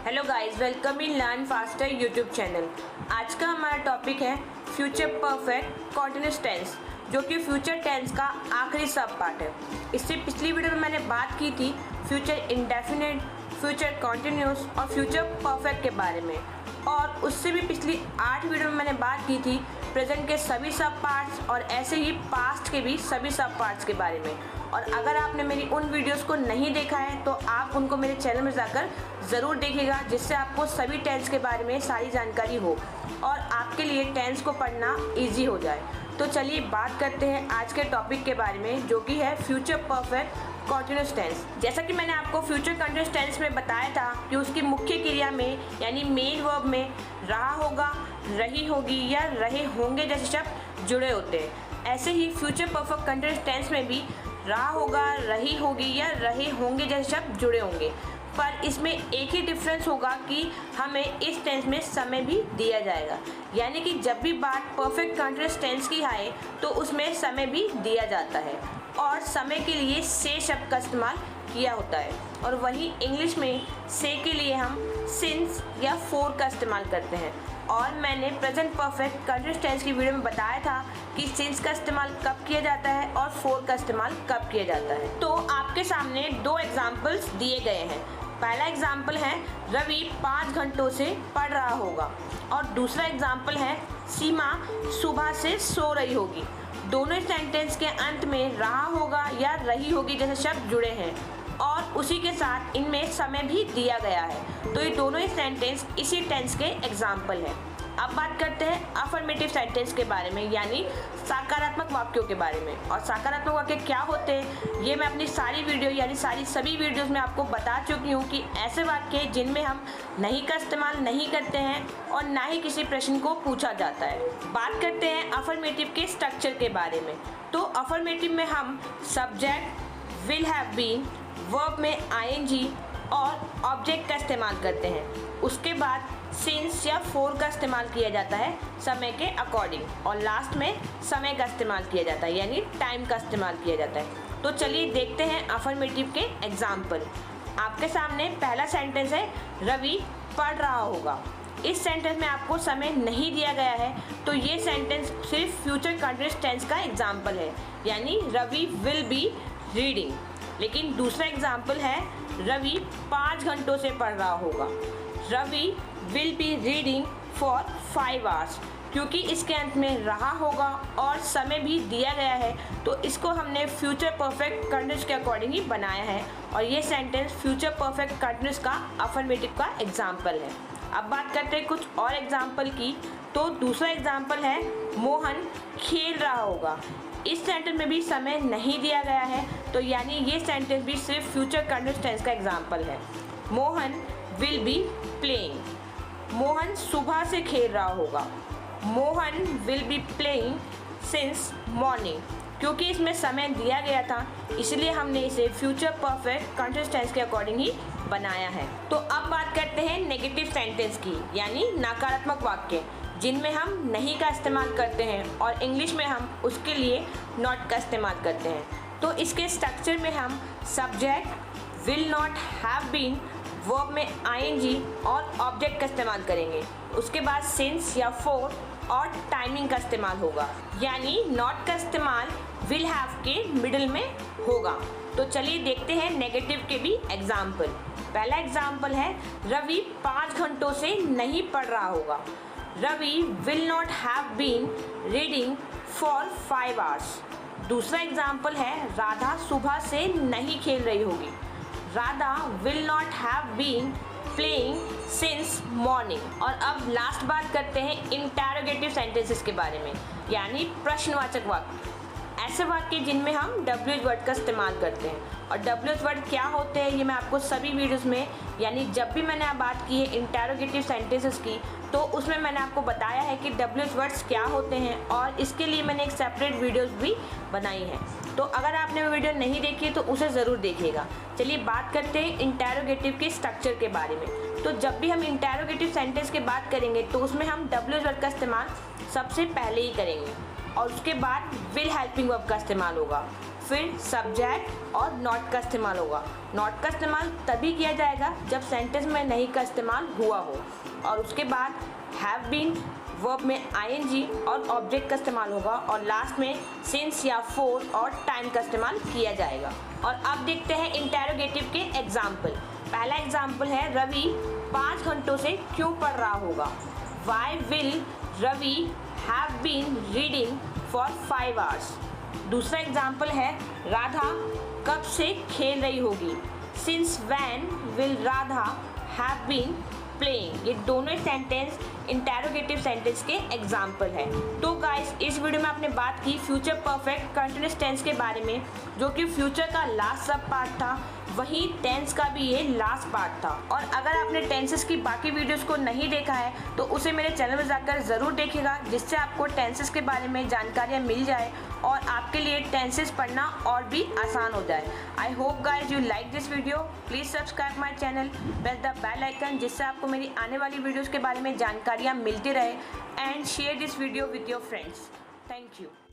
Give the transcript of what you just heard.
Hello guys, welcome in learn faster YouTube channel. आज का हमारा टॉपिक है फ्यूचर परफेक्ट कंटीन्यूअस टेंस, जो कि फ्यूचर टेंस का आखिरी सब पार्ट है। इससे पिछली वीडियो में मैंने बात की थी फ्यूचर इंडेफिनिट, फ्यूचर कंटीन्यूअस और फ्यूचर परफेक्ट के बारे में, और उससे भी पिछली 8 वीडियो में मैंने बात की थी प्रेजेंट के सभी सब पार्ट्स और ऐसे ही पास्ट के भी सभी सब पार्ट्स के बारे में। और अगर आपने मेरी उन वीडियोस को नहीं देखा है तो आप उनको मेरे चैनल में जाकर ज़रूर देखिएगा, जिससे आपको सभी टेंस के बारे में सारी जानकारी हो और आपके लिए टेंस को पढ़ना इजी हो जाए। तो चलिए बात करते हैं आज के टॉपिक के बारे में, जो कि है फ्यूचर परफेक्ट कंटीन्यूअस टेंस। जैसा कि मैंने आपको फ्यूचर कंटीन्यूअस टेंस में बताया था कि उसकी मुख्य क्रिया में यानी मेन वर्ब में रहा होगा, रही होगी या रहे होंगे जैसे शब्द जुड़े होते हैं। ऐसे ही फ्यूचर परफेक्ट कंटीन्यूअस टेंस में भी रहा होगा, रही होगी या रहे होंगे जैसे शब्द जुड़े होंगे, पर इसमें एक ही डिफरेंस होगा कि हमें इस टेंस में समय भी दिया जाएगा। यानी कि जब भी बात परफेक्ट कंटीन्यूअस टेंस की आए तो उसमें समय भी दिया जाता है और समय के लिए से शब्द का इस्तेमाल किया होता है, और वहीं इंग्लिश में से के लिए हम सिंस या फोर का इस्तेमाल करते हैं। और मैंने प्रेजेंट परफेक्ट कंटीन्यूअस टेंस की वीडियो में बताया था कि सिंस का इस्तेमाल कब किया जाता है और फोर का इस्तेमाल कब किया जाता है। तो आपके सामने 2 एग्जाम्पल्स दिए गए हैं। पहला एग्जाम्पल है रवि 5 घंटों से पढ़ रहा होगा, और दूसरा एग्जाम्पल है सीमा सुबह से सो रही होगी। दोनों सेंटेंस के अंत में रहा होगा या रही होगी जैसे शब्द जुड़े हैं और उसी के साथ इनमें समय भी दिया गया है। तो ये दोनों ही सेंटेंस इसी टेंस के एग्जाम्पल हैं। अब बात करते हैं अफर्मेटिव सेंटेंस के बारे में, यानी सकारात्मक वाक्यों के बारे में। और सकारात्मक वाक्य क्या होते हैं ये मैं अपनी सारी वीडियो यानी सभी वीडियोस में आपको बता चुकी हूँ कि ऐसे वाक्य जिनमें हम नहीं का इस्तेमाल नहीं करते हैं और ना ही किसी प्रश्न को पूछा जाता है। बात करते हैं अफर्मेटिव के स्ट्रक्चर के बारे में। तो अफर्मेटिव में हम subject, will have been, verb में ing और ऑब्जेक्ट का इस्तेमाल करते हैं। उसके बाद सिंस या फोर का इस्तेमाल किया जाता है समय के अकॉर्डिंग, और लास्ट में समय का इस्तेमाल किया जाता है यानी टाइम का इस्तेमाल किया जाता है। तो चलिए देखते हैं अफर्मेटिव के एग्जाम्पल। आपके सामने पहला सेंटेंस है रवि पढ़ रहा होगा। इस सेंटेंस में आपको समय नहीं दिया गया है, तो ये सेंटेंस सिर्फ फ्यूचर कंटीन्यूअस टेंस का एग्जाम्पल है, यानी रवि विल बी रीडिंग। लेकिन दूसरा एग्जाम्पल है रवि 5 घंटों से पढ़ रहा होगा। Ravi will be reading for 5 hours. क्योंकि इसके अंत में रहा होगा और समय भी दिया गया है, तो इसको हमने फ्यूचर परफेक्ट कंटीन्यूअस के अकॉर्डिंग ही बनाया है, और ये सेंटेंस फ्यूचर परफेक्ट कंटीन्यूअस का अफर्मेटिव का एग्जाम्पल है। अब बात करते हैं कुछ और एग्जाम्पल की। तो दूसरा एग्जाम्पल है मोहन खेल रहा होगा। इस सेंटेंस में भी समय नहीं दिया गया है, तो यानी ये सेंटेंस भी सिर्फ फ्यूचर कंटीन्यूअस टेंस का एग्जाम्पल है। Mohan will be playing. Mohan सुबह से खेल रहा होगा। Mohan will be playing since morning. क्योंकि इसमें समय दिया गया था इसलिए हमने इसे फ्यूचर परफेक्ट कंटीन्यूअस टेंस के अकॉर्डिंग ही बनाया है। तो अब बात करते हैं नेगेटिव सेंटेंस की, यानी नकारात्मक वाक्य जिनमें हम नहीं का इस्तेमाल करते हैं और इंग्लिश में हम उसके लिए नॉट का इस्तेमाल करते हैं। तो इसके स्ट्रक्चर में हम subject, will not, have been, verb में ing और ऑब्जेक्ट का इस्तेमाल करेंगे। उसके बाद सिंस या फोर और टाइमिंग का इस्तेमाल होगा, यानी नॉट का इस्तेमाल विल हैव के मिडिल में होगा। तो चलिए देखते हैं नेगेटिव के भी एग्जाम्पल। पहला एग्जाम्पल है रवि 5 घंटों से नहीं पढ़ रहा होगा। Ravi will not have been reading for 5 hours. दूसरा एग्जाम्पल है राधा सुबह से नहीं खेल रही होगी। Radha will not have been playing since morning. और अब लास्ट बात करते हैं इंटरोगेटिव सेंटेंसेस के बारे में, यानी प्रश्नवाचक वाक्य। ऐसे वाक्य जिनमें हम WH वर्ड का इस्तेमाल करते हैं। और WH वर्ड क्या होते हैं ये मैं आपको सभी वीडियोस में, यानी जब भी मैंने बात की है इंटरोगेटिव सेंटेंसेस की, तो उसमें मैंने आपको बताया है कि WH वर्ड्स क्या होते हैं, और इसके लिए मैंने एक सेपरेट वीडियोस भी बनाई है। तो अगर आपने वो वीडियो नहीं देखी तो उसे ज़रूर देखिएगा। चलिए बात करते हैं इंटरोगेटिव के स्ट्रक्चर के बारे में। तो जब भी हम इंटरोगेटिव सेंटेंस की बात करेंगे तो उसमें हम WH वर्ड का इस्तेमाल सबसे पहले ही करेंगे, और उसके बाद विल हेल्पिंग वर्ब का इस्तेमाल होगा, फिर सब्जेक्ट और नॉट का इस्तेमाल होगा। नॉट का इस्तेमाल तभी किया जाएगा जब सेंटेंस में नहीं का इस्तेमाल हुआ हो। और उसके बाद हैव बीन, वर्ब में ing और ऑब्जेक्ट का इस्तेमाल होगा। और लास्ट में सिंस या फॉर और टाइम का इस्तेमाल किया जाएगा। और अब देखते हैं इंटेरोगेटिव के एग्जाम्पल। पहला एग्जाम्पल है रवि 5 घंटों से क्यों पढ़ रहा होगा। Why will Ravi have been reading for 5 hours? दूसरा एग्जाम्पल है राधा कब से खेल रही होगी। Since when will Radha have been playing? ये दोनों सेंटेंस इंटेरोगेटिव सेंटेंस के एग्जाम्पल है। तो गाइस, इस वीडियो में आपने बात की फ्यूचर परफेक्ट कंटिन्यूअस टेंस के बारे में, जो कि फ्यूचर का लास्ट सब पार्ट था। वही टेंस का भी ये लास्ट पार्ट था। और अगर आपने टेंसेस की बाकी वीडियोस को नहीं देखा है तो उसे मेरे चैनल में जाकर ज़रूर देखिएगा, जिससे आपको टेंसेस के बारे में जानकारियाँ मिल जाए और आपके लिए टेंसेस पढ़ना और भी आसान हो जाए। I hope guys you like this video. Please subscribe my channel, press the bell icon, जिससे आपको मेरी आने वाली वीडियोज़ के बारे में जानकारियाँ मिलती रहे। And share this video with your friends. Thank you.